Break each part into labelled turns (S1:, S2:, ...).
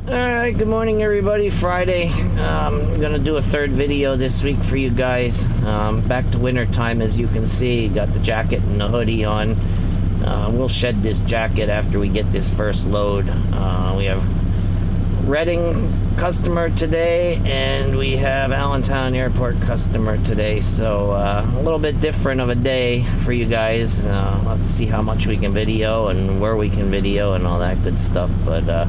S1: Alright, good morning everybody. Friday. I'm gonna do a third video this week for you guys. Back to winter time, as you can see. Got the jacket and the hoodie on. We'll shed this jacket after we get this first load. We have Reading customer today, and we have Allentown Airport customer today. So a little bit different of a day for you guys. We'll have to see how much we can video and where we can video and all that good stuff. But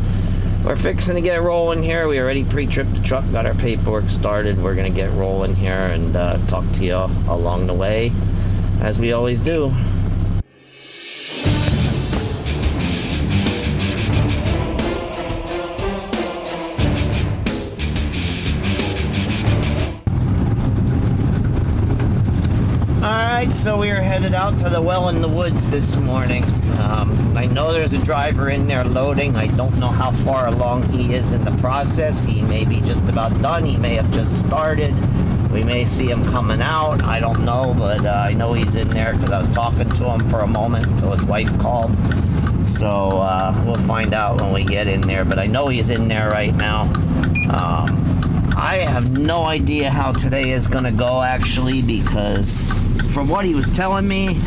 S1: we're fixing to get rolling here. We already pre-tripped the truck, got our paperwork started. We're going to get rolling here and talk to you along the way, as we always do. Alright, so we are headed out to the well in the woods this morning. I know there's a driver in there loading. I don't know how far along he is in the process. He may be just about done. He may have just started. We may see him coming out. I don't know, but I know he's in there because I was talking to him for a moment until his wife called. So we'll find out when we get in there, but I know he's in there right now. I have no idea how today is going to go, actually, because from what he was telling me,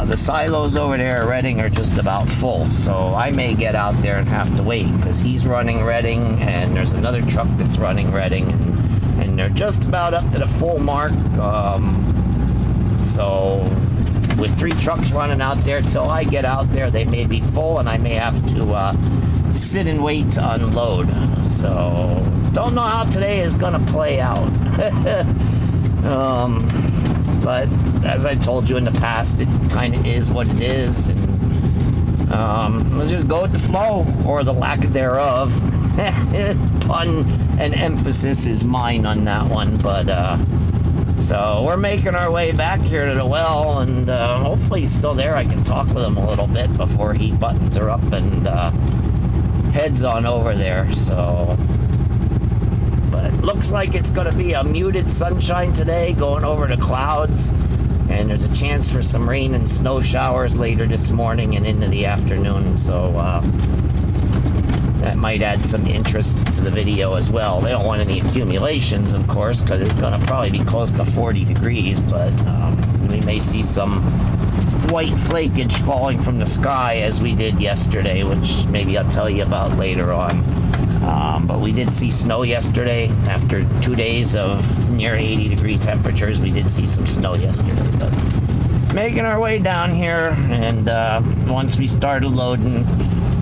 S1: the silos over there at Reading are just about full. So I may get out there and have to wait, because he's running Reading, and there's another truck that's running Reading, and they're just about up to the full mark. So with 3 trucks running out there, till I get out there, they may be full, and I may have to sit and wait to unload. So don't know how today is gonna play out. But as I told you in the past, it kind of is what it is, and let's just go with the flow, or the lack thereof. Pun and emphasis is mine on that one. But so we're making our way back here to the well, and hopefully he's still there. I can talk with him a little bit before he buttons her up and heads on over there. So, but looks like it's going to be a muted sunshine today, going over the clouds, and there's a chance for some rain and snow showers later this morning and into the afternoon. So that might add some interest to the video as well. They don't want any accumulations, of course, because it's going to probably be close to 40 degrees, but we may see some white flakage falling from the sky as we did yesterday, which maybe I'll tell you about later on. But we did see snow yesterday. After 2 days of near 80 degree temperatures, we did see some snow yesterday. But making our way down here, and once we started loading,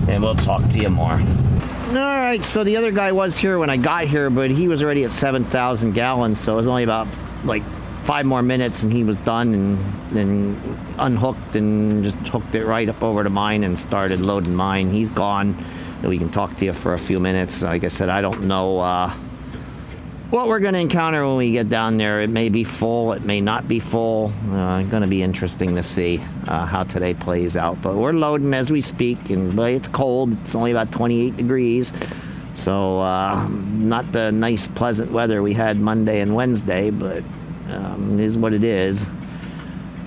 S1: then we'll talk to you more. Alright, so the other guy was here when I got here, but he was already at 7,000 gallons, so it was only about like 5 more minutes and he was done, and then unhooked and just hooked it right up over to mine and started loading mine. He's gone. We can talk to you for a few minutes. Like I said, I don't know what we're going to encounter when we get down there. It may be full, it may not be full. Going to be interesting to see how today plays out. But we're loading as we speak, and boy, it's cold. It's only about 28 degrees. So not the nice, pleasant weather we had Monday and Wednesday, but it is what it is.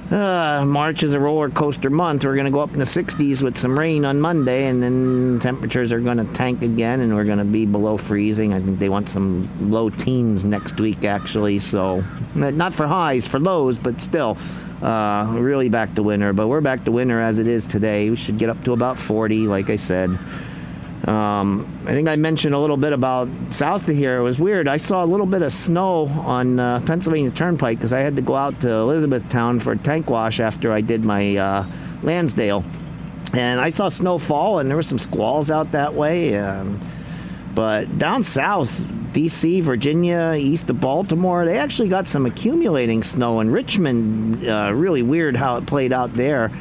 S1: March is a roller coaster month. We're going to go up in the 60s with some rain on Monday, and then temperatures are going to tank again, and we're going to be below freezing. I think they want some low teens next week, actually. So not for highs, for lows, but still really back to winter. But we're back to winter as it is today. We should get up to about 40, like I said. I think I mentioned a little bit about south of here. It was weird. I saw a little bit of snow on Pennsylvania Turnpike because I had to go out to Elizabethtown for a tank wash after I did my Lansdale. And I saw snow fall, and there were some squalls out that way. But down south, D.C., Virginia, east of Baltimore, they actually got some accumulating snow. In Richmond, really weird how it played out there.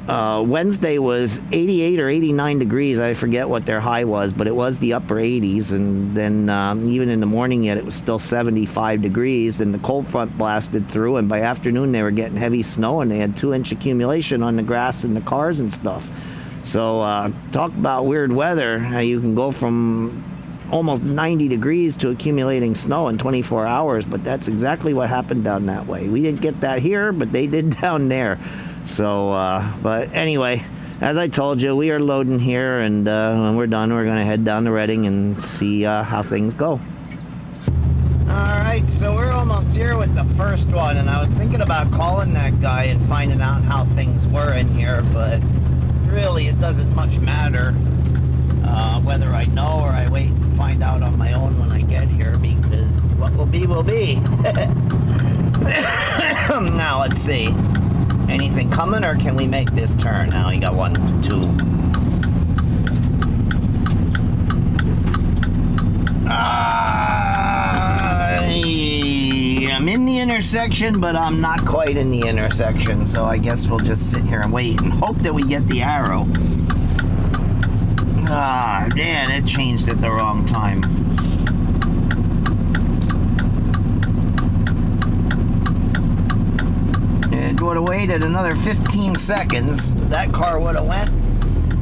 S1: Wednesday was 88 or 89 degrees. I forget what their high was, but it was the upper 80s. And then even in the morning yet, it was still 75 degrees. And the cold front blasted through, and by afternoon they were getting heavy snow, and they had 2-inch accumulation on the grass and the cars and stuff. So talk about weird weather. How you can go from almost 90 degrees to accumulating snow in 24 hours, but that's exactly what happened down that way. We didn't get that here, but they did down there. So, but anyway, as I told you, we are loading here, and when we're done, we're going to head down to Reading and see how things go. Alright, so we're almost here with the first one, and I was thinking about calling that guy and finding out how things were in here, but really it doesn't much matter whether I know or I wait and find out on my own when I get here, because what will be will be. Now let's see. Anything coming, or can we make this turn? Now we got 1, 2. I'm in the intersection, but I'm not quite in the intersection, so I guess we'll just sit here and wait and hope that we get the arrow. Man, it changed at the wrong time. It would have waited another 15 seconds. That car would have went,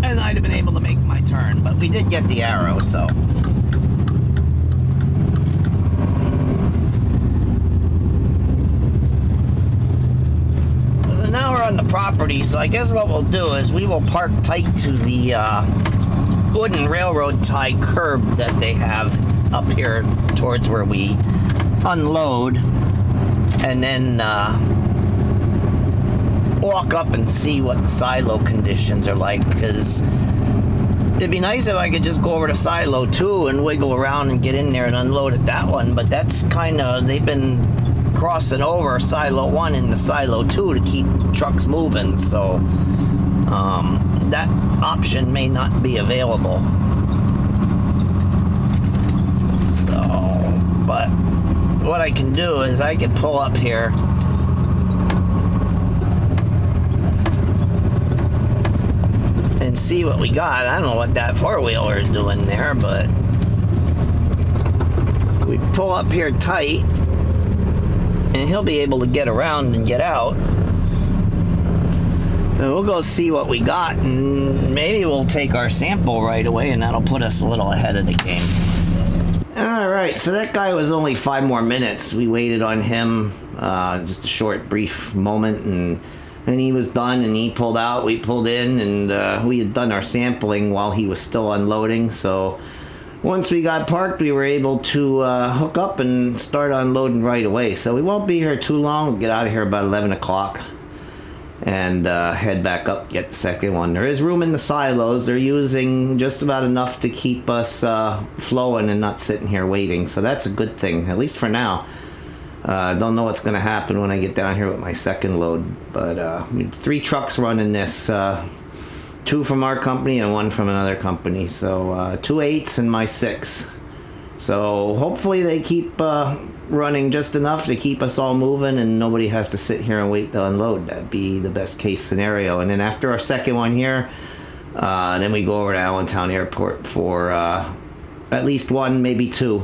S1: and I'd have been able to make my turn, but we did get the arrow, so. Now we're on the property, so I guess what we'll do is we will park tight to the wooden railroad tie curb that they have up here towards where we unload, and then walk up and see what the silo conditions are like, because it'd be nice if I could just go over to silo 2 and wiggle around and get in there and unload at that one, but that's kind of, they've been crossing over silo 1 into silo 2 to keep trucks moving, so that option may not be available. So, but what I can do is I can pull up here and see what we got. I don't know what that four-wheeler is doing there, but we pull up here tight, and he'll be able to get around and get out. And we'll go see what we got, and maybe we'll take our sample right away, and that'll put us a little ahead of the game. Alright, so that guy was only 5 more minutes. We waited on him just a short, brief moment, and he was done, and he pulled out, we pulled in, and we had done our sampling while he was still unloading, so once we got parked, we were able to hook up and start unloading right away. So we won't be here too long. We'll get out of here about 11 o'clock and head back up, get the second one. There is room in the silos. They're using just about enough to keep us flowing and not sitting here waiting. So that's a good thing, at least for now. Don't know what's going to happen when I get down here with my second load. But 3 trucks running this. 2 from our company and 1 from another company, so 2 8s and my 6. So hopefully they keep running just enough to keep us all moving, and nobody has to sit here and wait to unload. That'd be the best case scenario. And then after our second one here, then we go over to Allentown Airport for at least 1, maybe 2.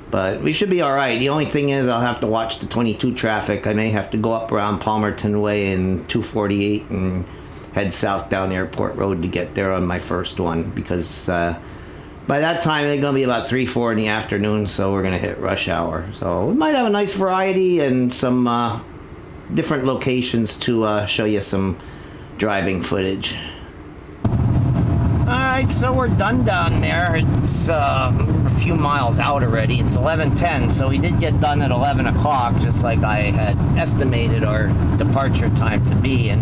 S1: But we should be all right. The only thing is I'll have to watch the 22 traffic. I may have to go up around Palmerton Way and 248 and head south down Airport Road to get there on my first one, because by that time it's going to be about 3, 4 in the afternoon, so we're going to hit rush hour. So we might have a nice variety and some different locations to show you some driving footage. Alright, so we're done down there. It's a few miles out already. It's 11:10, so we did get done at 11 o'clock, just like I had estimated our departure time to be. And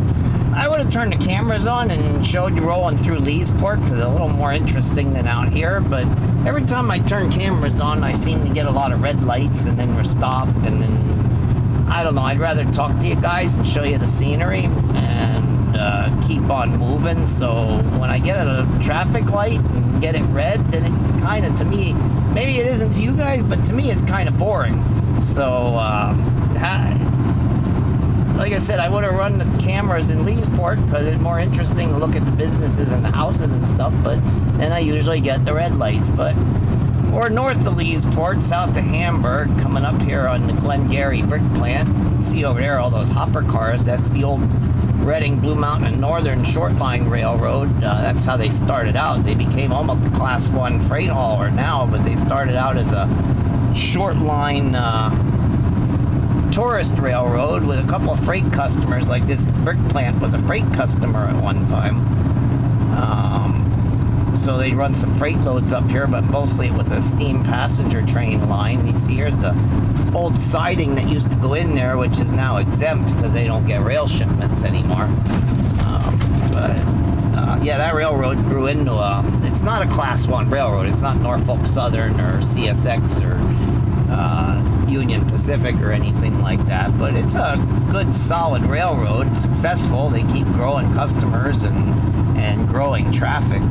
S1: I would have turned the cameras on and showed you rolling through Leesport, because it's a little more interesting than out here, but every time I turn cameras on, I seem to get a lot of red lights, and then we're stopped, and then, I don't know, I'd rather talk to you guys and show you the scenery and keep on moving. So when I get at a traffic light and get it red, then it kind of, to me, maybe it isn't to you guys, but to me it's kind of boring. So like I said, I would have run the cameras in Leesport because it's more interesting to look at the businesses and the houses and stuff, but then I usually get the red lights. But we're north of Leesport, south of Hamburg, coming up here on the Glengarry brick plant. See over there all those hopper cars. That's the old Reading, Blue Mountain, and Northern Short Line Railroad. That's how they started out. They became almost a Class 1 freight hauler now, but they started out as a short line tourist railroad with a couple of freight customers. Like this brick plant was a freight customer at one time. So they run some freight loads up here, but mostly it was a steam passenger train line. You see, here's the old siding that used to go in there, which is now exempt because they don't get rail shipments anymore. Yeah, that railroad grew into it's not a Class 1 railroad. It's not Norfolk Southern or CSX or Union Pacific or anything like that, but it's a good, solid railroad, successful. They keep growing customers and growing traffic.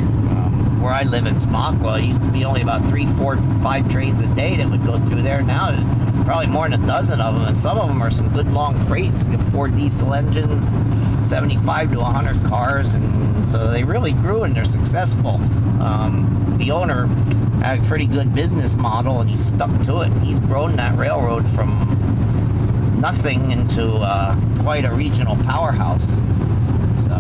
S1: Where I live in Tamaqua, it used to be only about 3, 4, 5 trains a day that would go through there. Now, probably more than a dozen of them, and some of them are some good long freights. You have 4 diesel engines, 75 to 100 cars, and so they really grew and they're successful. The owner had a pretty good business model, and he's stuck to it. He's grown that railroad from nothing into quite a regional powerhouse. So,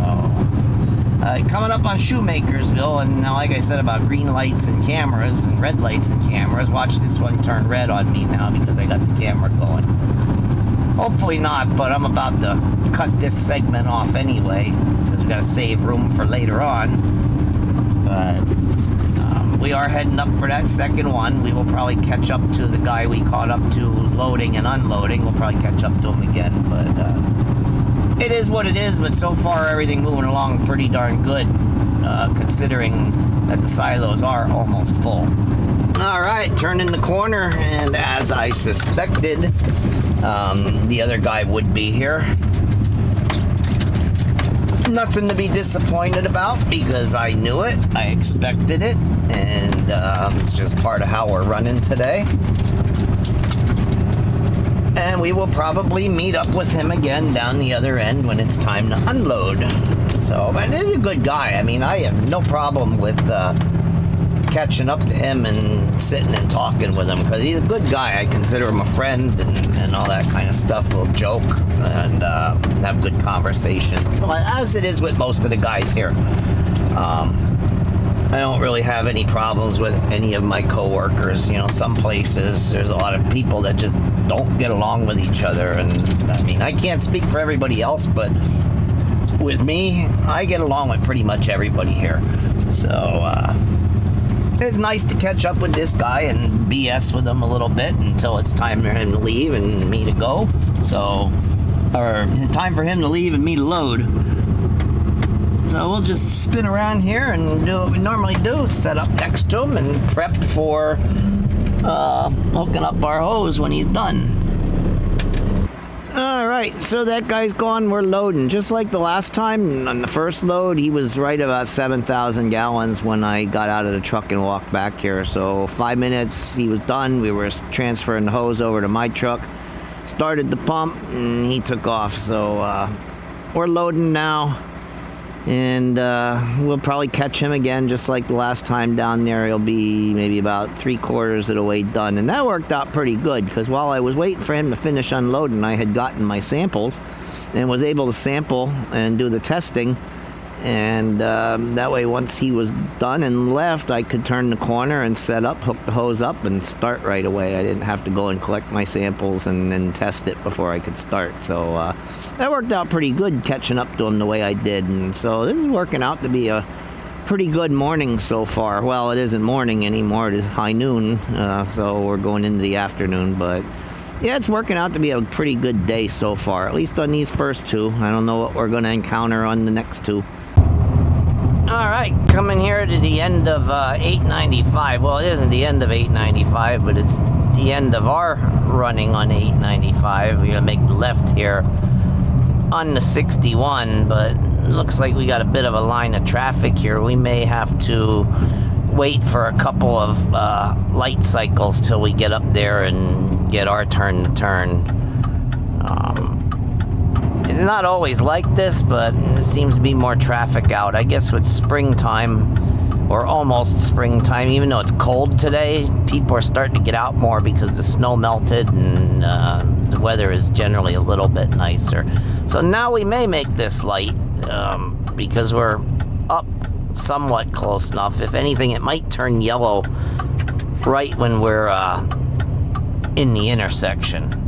S1: coming up on Shoemakersville, and now, like I said about green lights and cameras and red lights and cameras, watch this one turn red on me now because I got the camera going. Hopefully not, but I'm about to cut this segment off anyway because we got to save room for later on. But we are heading up for that second one. We will probably catch up to the guy we caught up to loading and unloading. We'll probably catch up to him again, but it is what it is. But so far, everything moving along pretty darn good, considering that the silos are almost full. All right, turning the corner, and as I suspected, the other guy would be here. Nothing to be disappointed about because I knew it, I expected it, and it's just part of how we're running today. And we will probably meet up with him again down the other end when it's time to unload. So, but he's a good guy. I mean, I have no problem with catching up to him and sitting and talking with him because he's a good guy. I consider him a friend and all that kind of stuff. We'll joke and have good conversation. Well, as it is with most of the guys here. I don't really have any problems with any of my coworkers. You know, some places there's a lot of people that just don't get along with each other, and I mean, I can't speak for everybody else, but with me, I get along with pretty much everybody here. So it's nice to catch up with this guy and BS with him a little bit until it's time for him to leave and me to go. So, or time for him to leave and me to load. So we'll just spin around here and do what we normally do, set up next to him and prep for hooking up our hose when he's done. Alright, so that guy's gone, we're loading. Just like the last time, on the first load, he was right about 7,000 gallons when I got out of the truck and walked back here. So 5 minutes, he was done. We were transferring the hose over to my truck, started the pump, and he took off. So we're loading now. And we'll probably catch him again just like the last time down there. He'll be maybe about 3/4 of the way done, and that worked out pretty good because while I was waiting for him to finish unloading, I had gotten my samples and was able to sample and do the testing, and that way once he was done and left, I could turn the corner and set up, hook the hose up, and start right away. I didn't have to go and collect my samples and then test it before I could start. So that worked out pretty good, catching up to him the way I did. And so this is working out to be a pretty good morning so far. Well, it isn't morning anymore, it is high noon, so we're going into the afternoon. But yeah, it's working out to be a pretty good day so far, at least on these first two. I don't know what we're going to encounter on the next two. Alright, coming here to the end of 895. Well, it isn't the end of 895, but it's the end of our running on 895. We're going to make the left here on the 61, but it looks like we got a bit of a line of traffic here. We may have to wait for a couple of light cycles till we get up there and get our turn to turn. It's not always like this, but there seems to be more traffic out. I guess with springtime, or almost springtime, even though it's cold today, people are starting to get out more because the snow melted and the weather is generally a little bit nicer. So now we may make this light because we're up somewhat close enough. If anything, it might turn yellow right when we're in the intersection.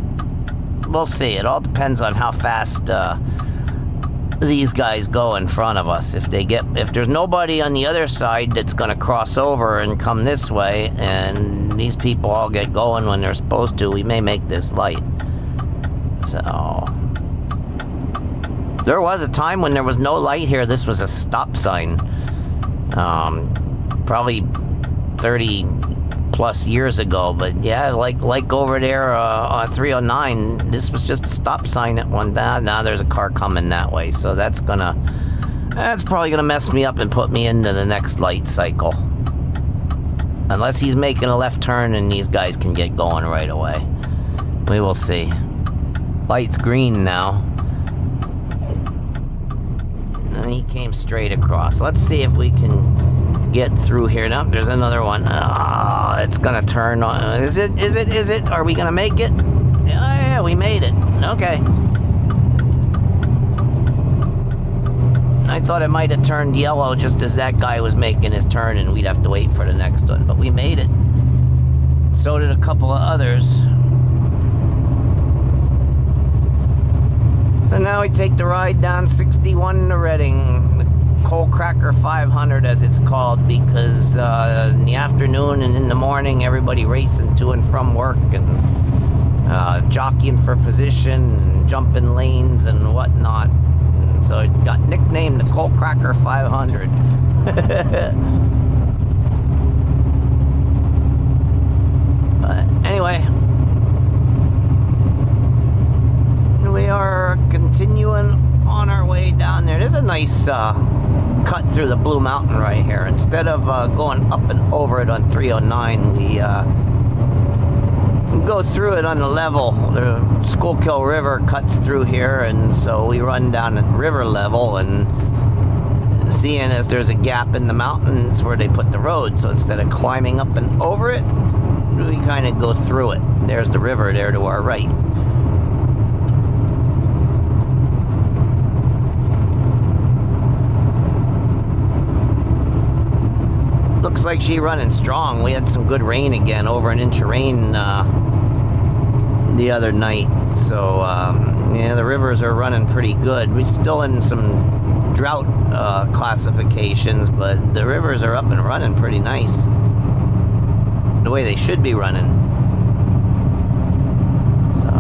S1: We'll see. It all depends on how fast these guys go in front of us. If there's nobody on the other side that's going to cross over and come this way, and these people all get going when they're supposed to, we may make this light. So there was a time when there was no light here. This was a stop sign. Probably 30 plus years ago, but yeah, like over there on 309, this was just a stop sign at one time. Now there's a car coming that way, so that's probably gonna mess me up and put me into the next light cycle, unless he's making a left turn and these guys can get going right away. We will see. Light's green now, and he came straight across. Let's see if we can get through here. Now there's another one. It's gonna turn on. Is it? Are we gonna make it? Yeah, we made it. Okay. I thought it might have turned yellow just as that guy was making his turn, and we'd have to wait for the next one, but we made it. So did a couple of others. So now we take the ride down 61 to Redding. Coal Cracker 500, as it's called, because in the afternoon and in the morning, everybody racing to and from work and jockeying for position and jumping lanes and whatnot. And so it got nicknamed the Coal Cracker 500. But anyway, we are continuing on our way down there. There's a nice cut through the Blue Mountain right here. Instead of going up and over it on 309, we go through it on the level. The Schuylkill River cuts through here, and so we run down at river level, and seeing as there's a gap in the mountains where they put the road, so instead of climbing up and over it, we kind of go through it. There's the river there to our right. Looks like she's running strong. We had some good rain again, over an inch of rain the other night. So yeah, the rivers are running pretty good. We're still in some drought classifications, but the rivers are up and running pretty nice, the way they should be running. So,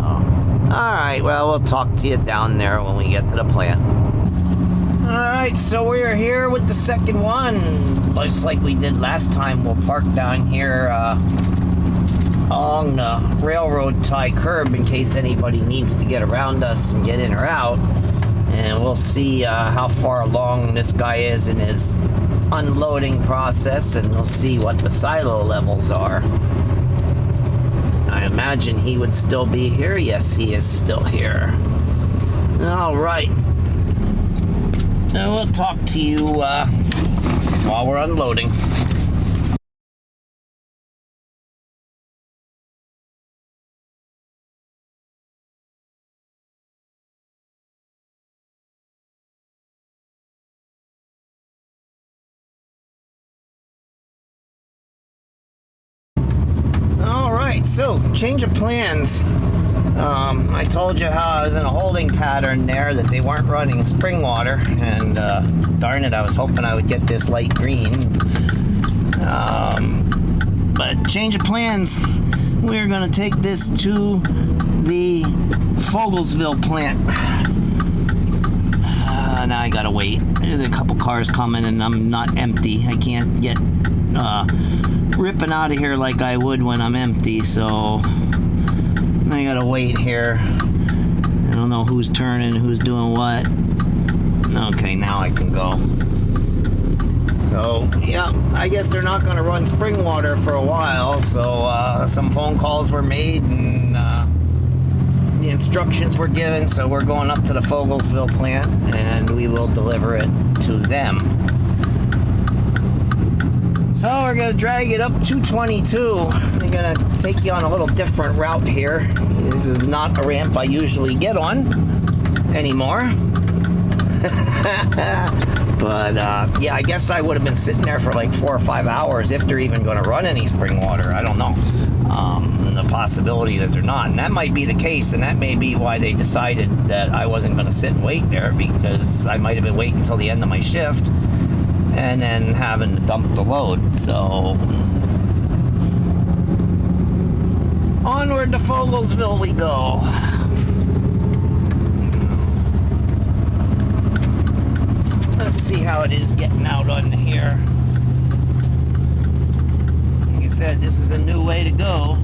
S1: all right, well, we'll talk to you down there when we get to the plant. Alright, so we're here with the second one. Just like we did last time, we'll park down here along the railroad tie curb in case anybody needs to get around us and get in or out. And we'll see how far along this guy is in his unloading process, and we'll see what the silo levels are. I imagine he would still be here. Yes, he is still here. Alright. And we'll talk to you while we're unloading. Alright, so change of plans. I told you how I was in a holding pattern there, that they weren't running spring water, and darn it, I was hoping I would get this light green. But change of plans. We're going to take this to the Fogelsville plant. Now I gotta wait. There's a couple cars coming and I'm not empty. I can't get ripping out of here like I would when I'm empty, so I gotta wait here. I don't know who's turning, who's doing what. Okay, now I can go. So, yeah, I guess they're not gonna run spring water for a while, so some phone calls were made and the instructions were given, so we're going up to the Fogelsville plant and we will deliver it to them. So we're going to drag it up 222. We're going to take you on a little different route here. This is not a ramp I usually get on anymore. But yeah, I guess I would have been sitting there for like 4 or 5 hours if they're even going to run any spring water. I don't know. The possibility that they're not, and that might be the case, and that may be why they decided that I wasn't going to sit and wait there, because I might have been waiting until the end of my shift and then having to dump the load. So onward to Fogelsville we go. Let's see how it is getting out on here. Like I said, this is a new way to go.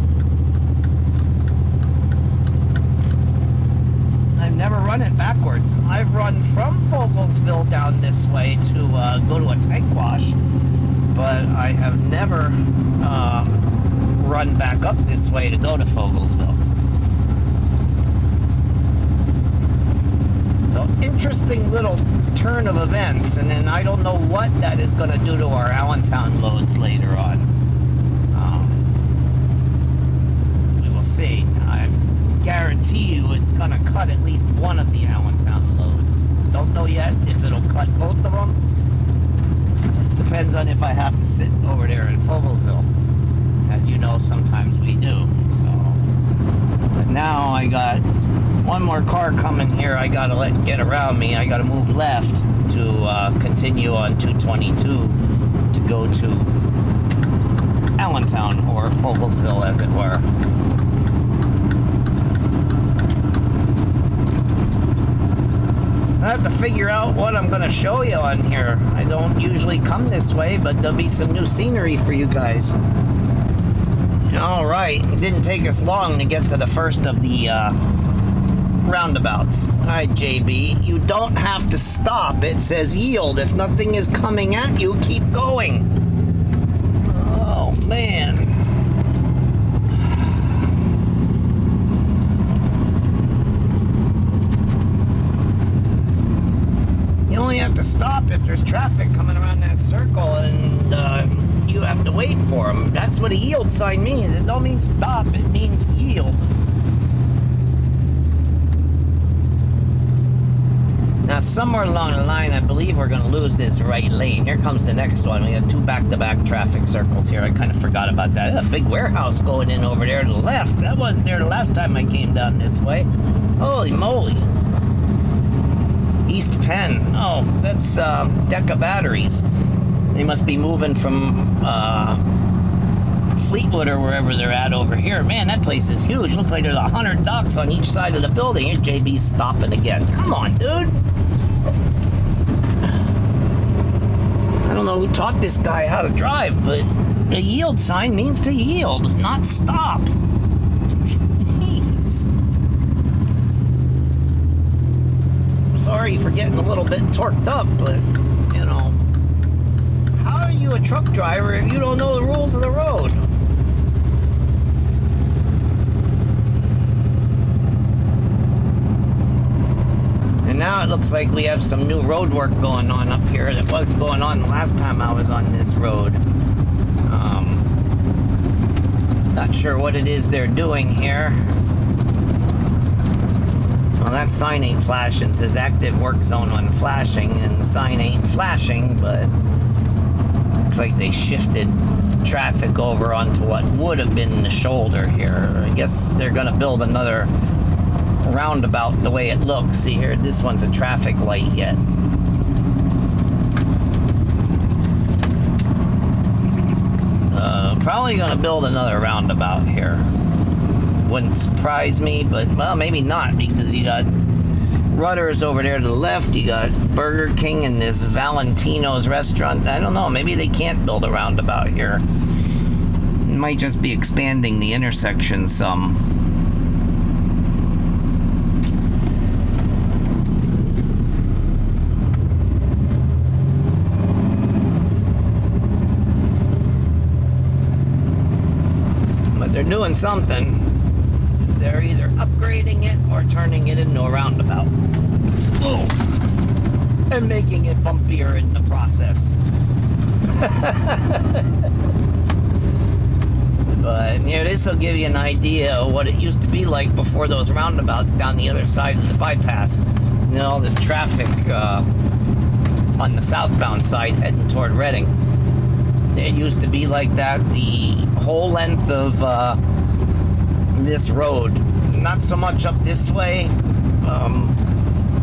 S1: I've never run it backwards. I've run from Fogelsville down this way to go to a tank wash, but I have never run back up this way to go to Fogelsville. So interesting little turn of events, and then I don't know what that is going to do to our Allentown loads later on. We will see. I guarantee you it's going to cut at least one of the Allentown loads. Don't know yet if it'll cut both of them. Depends on if I have to sit over there in Fogelsville. As you know, sometimes we do. So, but now I got one more car coming here. I got to get around me. I got to move left to continue on 222 to go to Allentown, or Fogelsville as it were. I have to figure out what I'm going to show you on here. I don't usually come this way, but there'll be some new scenery for you guys. All right, it didn't take us long to get to the first of the roundabouts. All right, JB, you don't have to stop. It says yield. If nothing is coming at you, keep going. Oh, man. You only have to stop if there's traffic coming around that circle, and you have to wait for them. That's what a yield sign means. It don't mean stop. It means yield. Now, somewhere along the line, I believe we're going to lose this right lane. Here comes the next one. We got 2 back-to-back traffic circles here. I kind of forgot about that. A big warehouse going in over there to the left. That wasn't there the last time I came down this way. Holy moly. East Penn. Oh, that's Deca Batteries. They must be moving from Fleetwood or wherever they're at over here. Man, that place is huge. Looks like there's 100 docks on each side of the building. Here's JB stopping again. Come on, dude. I don't know who taught this guy how to drive, but a yield sign means to yield, not stop. Jeez. I'm sorry for getting a little bit torqued up, but, you know, how are you a truck driver if you don't know the rules of the road? And now it looks like we have some new road work going on up here that wasn't going on the last time I was on this road. Not sure what it is they're doing here. Well, that sign ain't flashing. It says active work zone on flashing, and the sign ain't flashing, but looks like they shifted traffic over onto what would have been the shoulder here. I guess they're gonna build another roundabout the way it looks. See here, this one's a traffic light yet. Probably gonna build another roundabout here. Wouldn't surprise me, but well, maybe not, because you got Rutter's over there to the left, you got Burger King and this Valentino's restaurant. I don't know, maybe they can't build a roundabout here. It might just be expanding the intersection some. They're doing something. They're either upgrading it or turning it into a roundabout. Oh. And making it bumpier in the process. But yeah, this will give you an idea of what it used to be like before those roundabouts down the other side of the bypass. And then all this traffic on the southbound side heading toward Reading. It used to be like that the whole length of this road. Not so much up this way,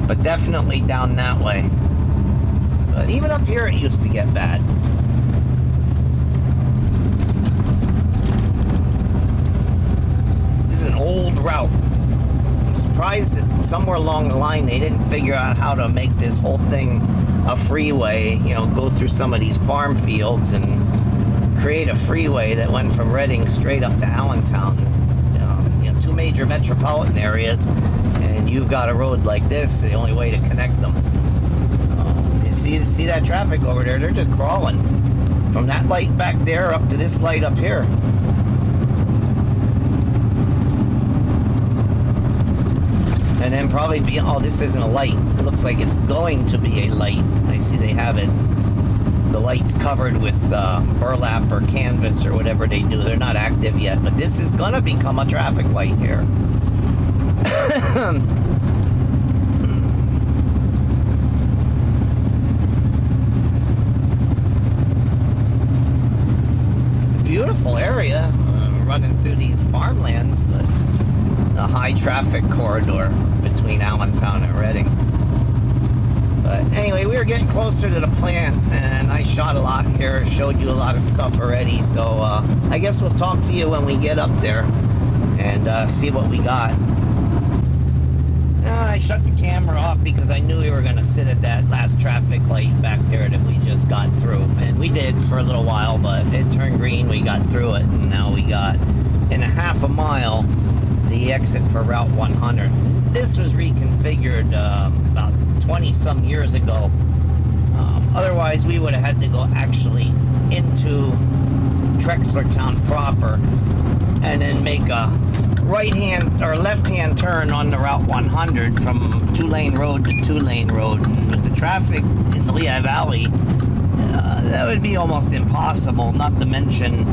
S1: but definitely down that way. But even up here it used to get bad. This is an old route. I'm surprised that somewhere along the line they didn't figure out how to make this whole thing a freeway, you know, go through some of these farm fields and create a freeway that went from Reading straight up to Allentown. You know, two major metropolitan areas, and you've got a road like this, the only way to connect them. You see that traffic over there? They're just crawling from that light back there up to this light up here. And then probably oh, this isn't a light. It looks like it's going to be a light. I see they have it. The light's covered with burlap or canvas or whatever they do. They're not active yet, but this is gonna become a traffic light here. Beautiful area, running through these farmlands, but a high traffic corridor between Allentown and Reading. But anyway, we were getting closer to the plant, and I shot a lot here, showed you a lot of stuff already, so I guess we'll talk to you when we get up there and see what we got. I shut the camera off because I knew we were going to sit at that last traffic light back there that we just got through, and we did for a little while, but it turned green, we got through it, and now we got in a half a mile the exit for Route 100. This was reconfigured about 20 some years ago. Otherwise we would have had to go actually into Trexlertown proper and then make a right-hand or left-hand turn on the Route 100 from 2-lane road to 2-lane road. And with the traffic in the Lehigh Valley, that would be almost impossible, not to mention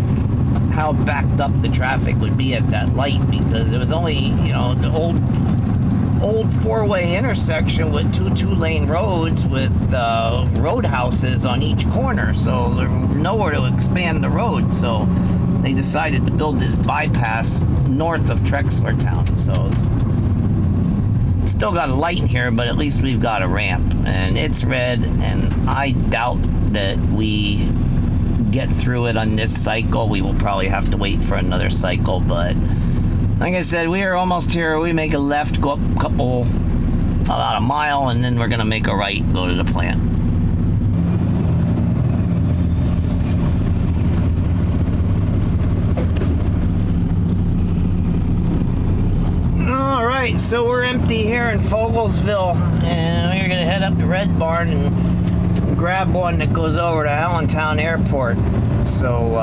S1: how backed up the traffic would be at that light, because it was only, you know, the old 4-way intersection with two-lane roads with roadhouses on each corner, so there was nowhere to expand the road, so they decided to build this bypass north of Trexlertown. So still got a light here, but at least we've got a ramp, and it's red, and I doubt that we get through it on this cycle. We will probably have to wait for another cycle, but like I said, we are almost here. We make a left, go up about a mile, and then we're gonna make a right, go to the plant. All right, so we're empty here in Fogelsville, and we're gonna head up to Red Barn and grab one that goes over to Allentown Airport. So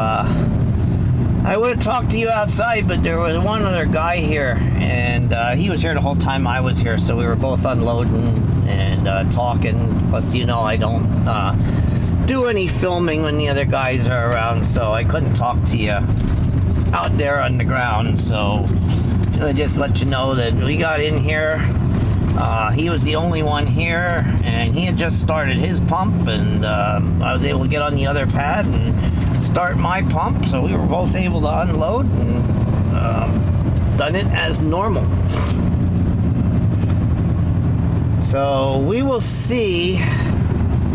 S1: I would have talked to you outside, but there was one other guy here, and he was here the whole time I was here, so we were both unloading and talking. Plus, you know, I don't do any filming when the other guys are around, so I couldn't talk to you out there on the ground. So I just let you know that we got in here. He was the only one here, and he had just started his pump, and I was able to get on the other pad and start my pump, so we were both able to unload and done it as normal. So we will see.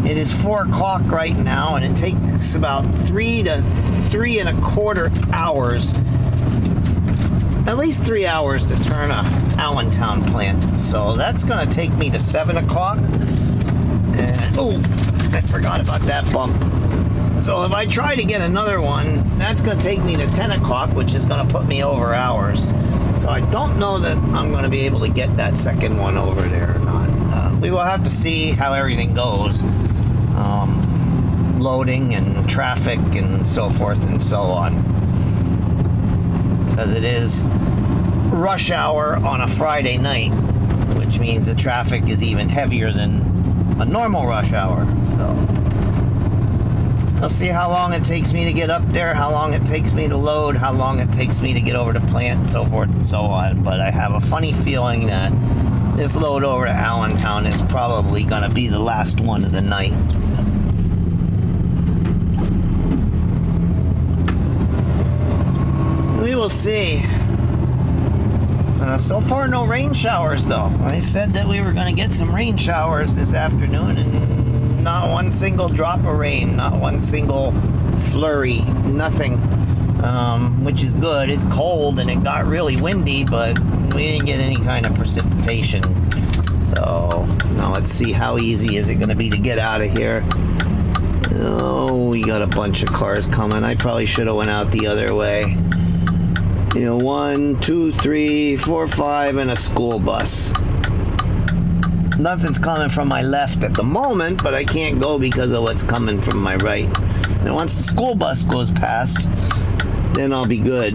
S1: It is 4 o'clock right now, and it takes about 3 to 3.25 hours, at least 3 hours to turn a Allentown plant. So that's going to take me to 7 o'clock. And oh, I forgot about that bump. So if I try to get another one, that's going to take me to 10 o'clock, which is going to put me over hours. So I don't know that I'm going to be able to get that second one over there or not. We will have to see how everything goes. Loading and traffic and so forth and so on. Because it is rush hour on a Friday night, which means the traffic is even heavier than a normal rush hour. So I'll see how long it takes me to get up there, how long it takes me to load, how long it takes me to get over to plant, and so forth and so on. But I have a funny feeling that this load over to Allentown is probably gonna be the last one of the night. We will see. So far, no rain showers, though. I said that we were going to get some rain showers this afternoon, and not one single drop of rain, not one single flurry, nothing, which is good. It's cold, and it got really windy, but we didn't get any kind of precipitation. So, now let's see how easy is it going to be to get out of here. Oh, we got a bunch of cars coming. I probably should have went out the other way. 1, 2, 3, 4, 5, and a school bus. Nothing's coming from my left at the moment, but I can't go because of what's coming from my right. And once the school bus goes past, then I'll be good.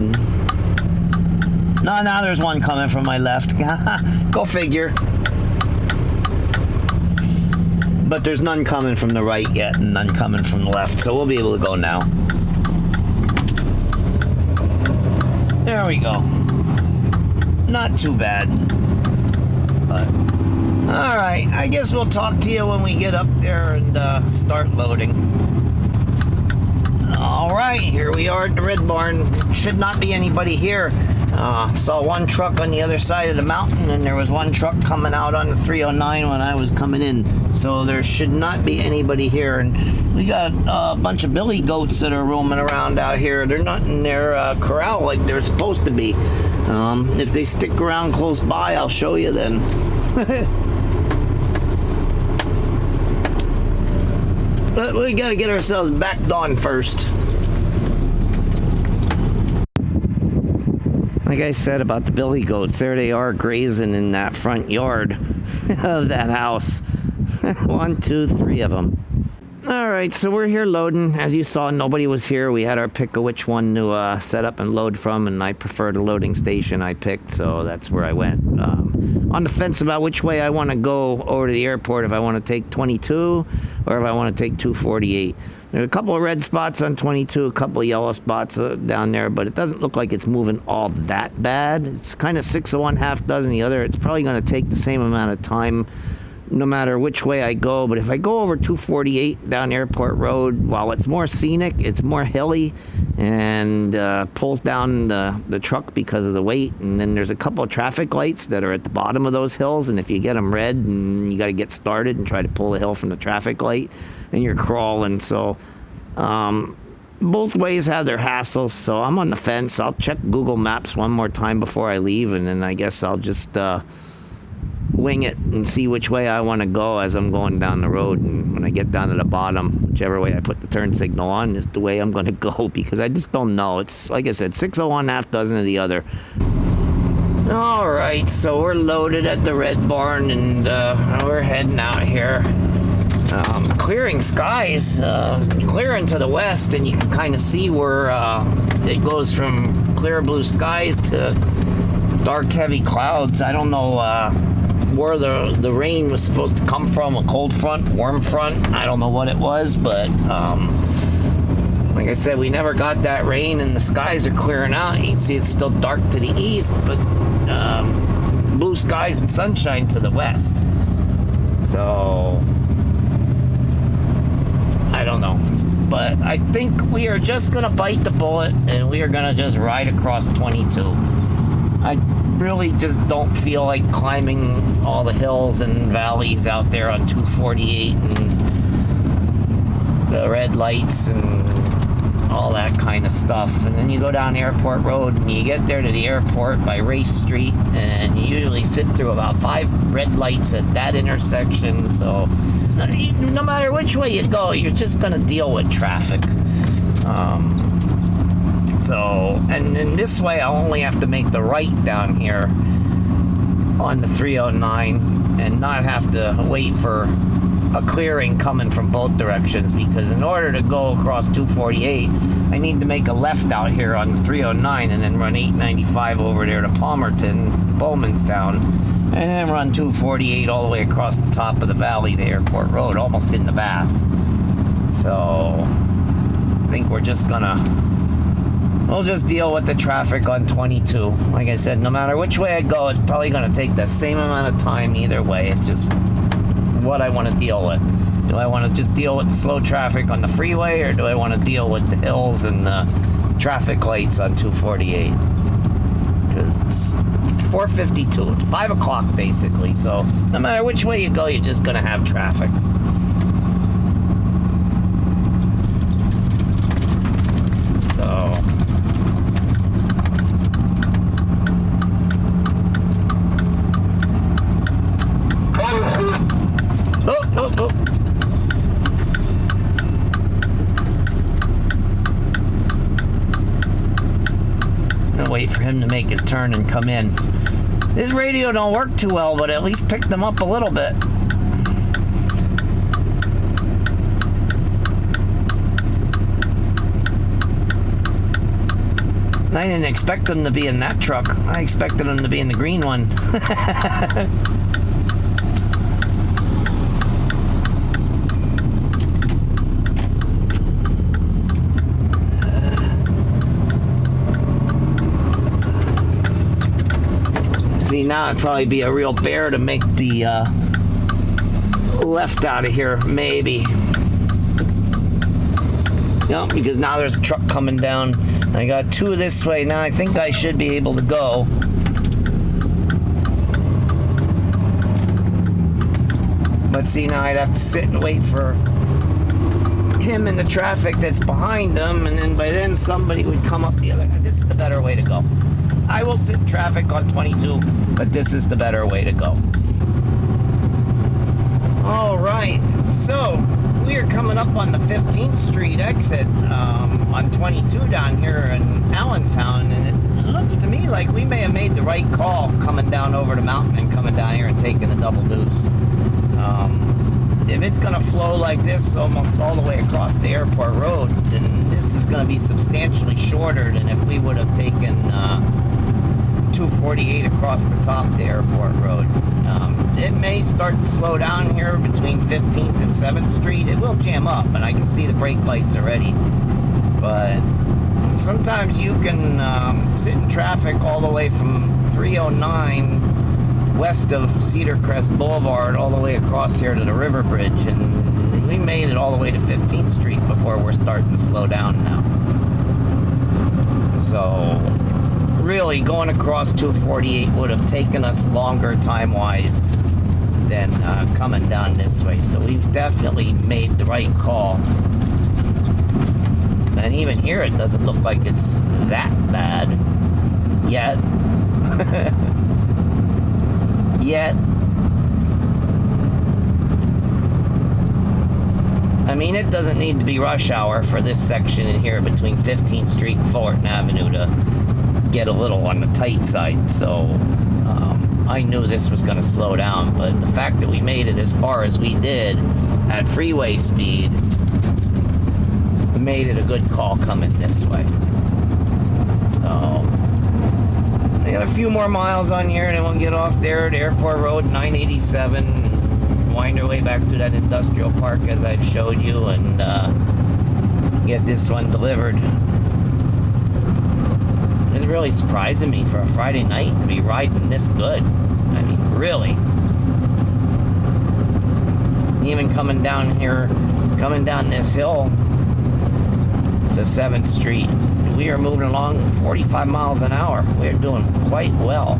S1: No, now there's one coming from my left. Go figure. But there's none coming from the right yet, and none coming from the left, so we'll be able to go now. There we go. Not too bad. But, all right, I guess we'll talk to you when we get up there and start loading. All right, here we are at the Red Barn. Should not be anybody here. Saw one truck on the other side of the mountain, and there was one truck coming out on the 309 when I was coming in. So there should not be anybody here. And we got a bunch of billy goats that are roaming around out here. They're not in their corral like they're supposed to be. If they stick around close by, I'll show you then. But we gotta get ourselves backed on first. Like I said about the billy goats, there they are grazing in that front yard of that house. 1, 2, 3 of them. All right, so we're here loading. As you saw, nobody was here. We had our pick of which one to set up and load from, and I preferred the loading station I picked, so that's where I went. On the fence about which way I want to go over to the airport, if I want to take 22 or if I want to take 248. There are a couple of red spots on 22, a couple of yellow spots down there, but it doesn't look like it's moving all that bad. It's kind of 6 of one, half dozen the other. It's probably going to take the same amount of time no matter which way I go. But if I go over 248 down Airport Road, while it's more scenic, it's more hilly and pulls down the truck because of the weight. And then there's a couple of traffic lights that are at the bottom of those hills, and if you get them red, and you got to get started and try to pull the hill from the traffic light, and you're crawling. So both ways have their hassles, so I'm on the fence. I'll check Google Maps one more time before I leave, and then I guess I'll just wing it and see which way I want to go as I'm going down the road. And when I get down to the bottom, whichever way I put the turn signal on is the way I'm going to go, because I just don't know. It's like I said, 6 of one, half dozen of the other. All right, so we're loaded at the Red Barn, and we're heading out here. Clearing skies, clearing to the west, and you can kind of see where it goes from clear blue skies to dark heavy clouds. I don't know where the rain was supposed to come from, a cold front, warm front. I don't know what it was, but like I said, we never got that rain, and the skies are clearing out. You can see it's still dark to the east, but blue skies and sunshine to the west. So I don't know, but I think we are just gonna bite the bullet, and we are gonna just ride across 22. I really just don't feel like climbing all the hills and valleys out there on 248 and the red lights and all that kind of stuff. And then you go down Airport Road, and you get there to the airport by Race Street, and you usually sit through about 5 red lights at that intersection. So no matter which way you go, you're just going to deal with traffic. And in this way, I'll only have to make the right down here on the 309 and not have to wait for a clearing coming from both directions, because in order to go across 248, I need to make a left out here on the 309 and then run 895 over there to Palmerton, Bowmanstown, and then run 248 all the way across the top of the valley to Airport Road, almost in the Bath. So I think we're just gonna we'll just deal with the traffic on 22. Like I said, no matter which way I go, it's probably going to take the same amount of time either way. It's just what I want to deal with. Do I want to just deal with the slow traffic on the freeway, or do I want to deal with the hills and the traffic lights on 248? Because it's 4:52. It's 5 o'clock basically. So no matter which way you go, you're just going to have traffic. Wait for him to make his turn and come in. His radio don't work too well, but at least picked him up a little bit. I didn't expect him to be in that truck. I expected him to be in the green one. See, now it'd probably be a real bear to make the left out of here, maybe. Yep, because now there's a truck coming down. I got two this way. Now I think I should be able to go. But see, now I'd have to sit and wait for him in the traffic that's behind him, and then by then somebody would come up the other. This is the better way to go. I will sit in traffic on 22, but this is the better way to go. All right, so we are coming up on the 15th Street exit on 22 down here in Allentown, and it looks to me like we may have made the right call coming down over the mountain and coming down here and taking the double deuce. If it's going to flow like this almost all the way across the airport road, then this is going to be substantially shorter than if we would have taken 248 across the top of the airport road. It may start to slow down here between 15th and 7th Street. It will jam up, and I can see the brake lights already. But sometimes you can sit in traffic all the way from 309 west of Cedar Crest Boulevard all the way across here to the River Bridge, and we made it all the way to 15th Street before we're starting to slow down now. So really, going across 248 would have taken us longer time-wise than coming down this way. So we definitely made the right call. And even here, it doesn't look like it's that bad yet. Yet. I mean, it doesn't need to be rush hour for this section in here between 15th Street and Fullerton Avenue to get a little on the tight side. So I knew this was going to slow down, but the fact that we made it as far as we did at freeway speed made it a good call coming this way. So I got a few more miles on here, and then we'll get off there at Airport Road 987 and wind our way back to that industrial park as I've showed you, and get this one delivered. It's really surprising me for a Friday night to be riding this good. I mean, really. Even coming down here, coming down this hill to 7th Street, we are moving along 45 miles an hour. We're doing quite well.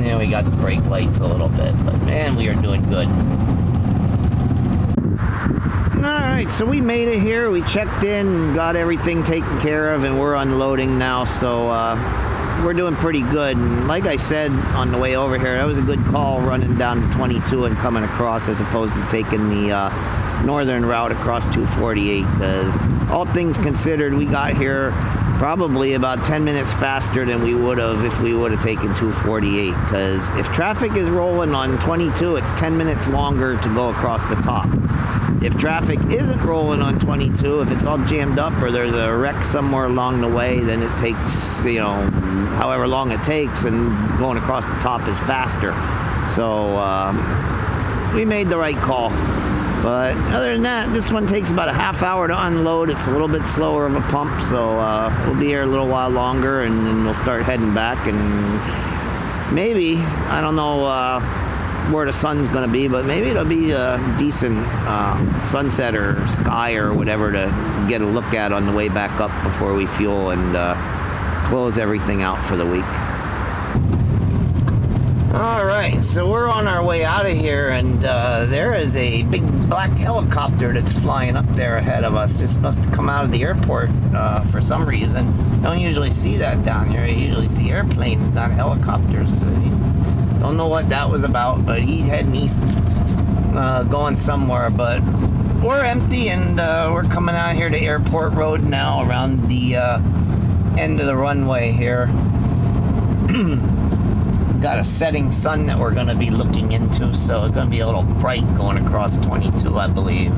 S1: Yeah, we got the brake lights a little bit, but man, we are doing good. Alright, so we made it here. We checked in, got everything taken care of, and we're unloading now, so we're doing pretty good. And like I said on the way over here, that was a good call running down to 22 and coming across as opposed to taking the northern route across 248, because all things considered, we got here probably about 10 minutes faster than we would have if we would have taken 248, because if traffic is rolling on 22, it's 10 minutes longer to go across the top. If traffic isn't rolling on 22, if it's all jammed up or there's a wreck somewhere along the way, then it takes, however long it takes, and going across the top is faster. So we made the right call. But other than that, this one takes about a half hour to unload. It's a little bit slower of a pump, so we'll be here a little while longer, and then we'll start heading back. And maybe, I don't know where the sun's going to be, but maybe it'll be a decent sunset or sky or whatever to get a look at on the way back up before we fuel and close everything out for the week. Alright, so we're on our way out of here, and there is a big black helicopter that's flying up there ahead of us. This must have come out of the airport for some reason. Don't usually see that down here. You usually see airplanes, not helicopters. Don't know what that was about, but he's heading east, going somewhere. But we're empty, and we're coming out here to Airport Road now, around the end of the runway here. Got a setting sun that we're going to be looking into, so it's going to be a little bright going across 22, I believe.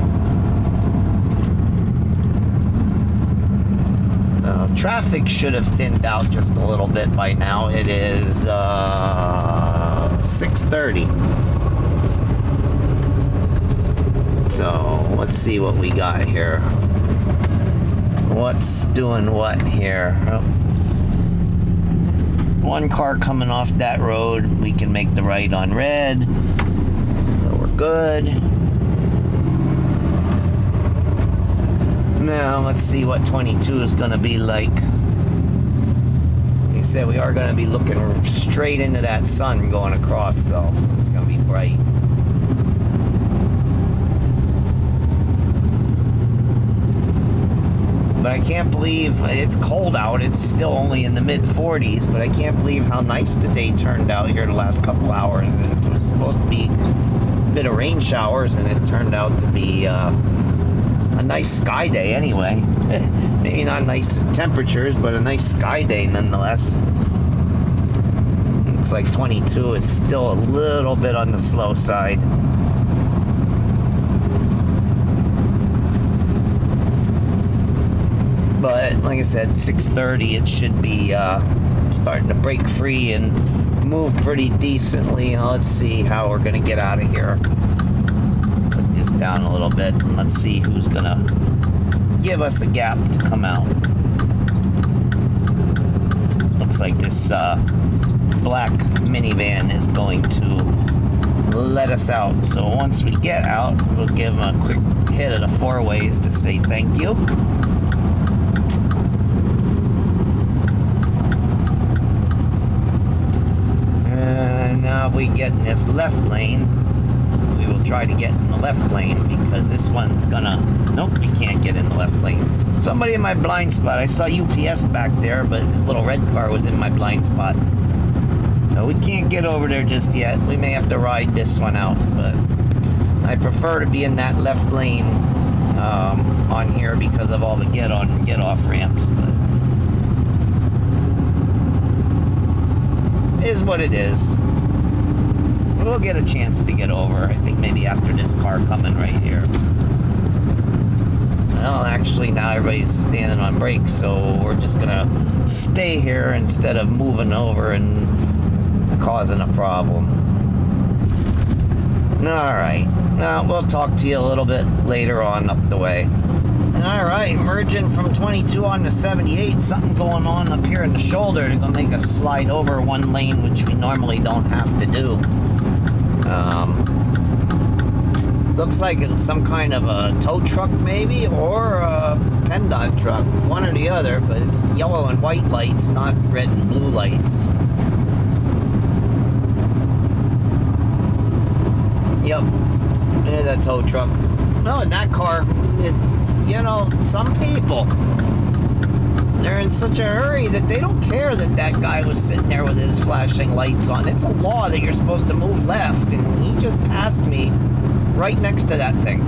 S1: Traffic should have thinned out just a little bit by now. It is 6:30. So let's see what we got here. What's doing what here? Oh. One car coming off that road. We can make the right on red, so we're good. Now let's see what 22 is going to be like. They said we are going to be looking straight into that sun going across, though. It's going to be bright. But I can't believe it's cold out. It's still only in the mid-40s, but I can't believe how nice the day turned out here the last couple hours. And it was supposed to be a bit of rain showers, and it turned out to be a nice sky day anyway. Maybe not nice temperatures, but a nice sky day nonetheless. Looks like 22 is still a little bit on the slow side. But like I said, 6:30, it should be starting to break free and move pretty decently. Let's see how we're going to get out of here. Put this down a little bit, and let's see who's going to give us a gap to come out. Looks like this black minivan is going to let us out. So once we get out, we'll give them a quick hit of the four ways to say thank you. Now if we get in this left lane, we will try to get in the left lane, because this one's gonna... Nope, you can't get in the left lane. Somebody in my blind spot. I saw UPS back there, but this little red car was in my blind spot. So we can't get over there just yet. We may have to ride this one out, but I prefer to be in that left lane on here because of all the get-on and get-off ramps. But it is what it is. We'll get a chance to get over. I think maybe after this car coming right here. Well, actually, now everybody's standing on brakes, so we're just gonna stay here instead of moving over and causing a problem. Alright. Now, we'll talk to you a little bit later on up the way. Alright, merging from 22 on to 78. Something going on up here in the shoulder. They're going to make us slide over one lane, which we normally don't have to do. Looks like it's some kind of a tow truck maybe, or a PennDOT truck. One or the other, but it's yellow and white lights, not red and blue lights. Yep, there's a tow truck. No, in that car, you know, some people, they're in such a hurry that they don't care that that guy was sitting there with his flashing lights on. It's a law that you're supposed to move left, and he just passed me right next to that thing.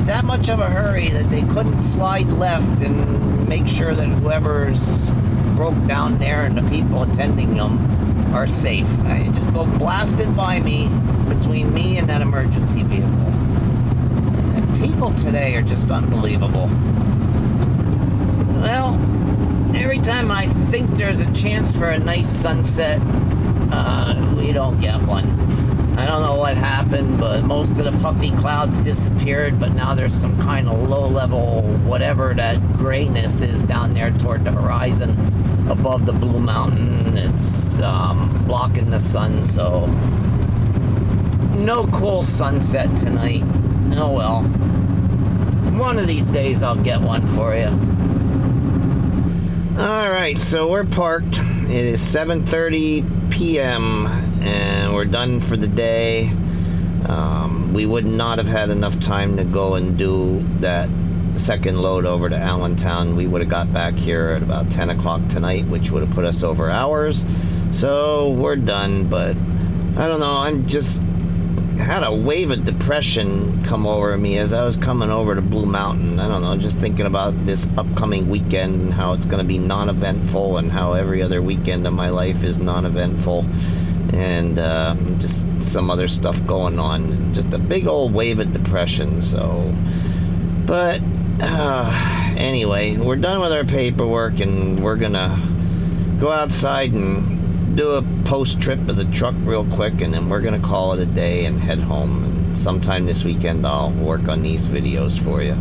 S1: That much of a hurry that they couldn't slide left and make sure that whoever's broke down there and the people attending them are safe. They just go blasted by me, between me and that emergency vehicle. And people today are just unbelievable. Well, every time I think there's a chance for a nice sunset, we don't get one. I don't know what happened, but most of the puffy clouds disappeared, but now there's some kind of low-level whatever that grayness is down there toward the horizon above the Blue Mountain. It's blocking the sun, so no cool sunset tonight. Oh well. One of these days I'll get one for you. Alright, so we're parked. It is 7:30 p.m. and we're done for the day. We would not have had enough time to go and do that second load over to Allentown. We would have got back here at about 10 o'clock tonight, which would have put us over hours. So we're done, but I don't know, I'm just had a wave of depression come over me as I was coming over to Blue Mountain. I don't know, just thinking about this upcoming weekend and how it's going to be non-eventful and how every other weekend of my life is non-eventful, and just some other stuff going on. Just a big old wave of depression. So, but anyway, we're done with our paperwork and we're gonna go outside and do a post trip of the truck real quick, and then we're gonna call it a day and head home. And sometime this weekend I'll work on these videos for you.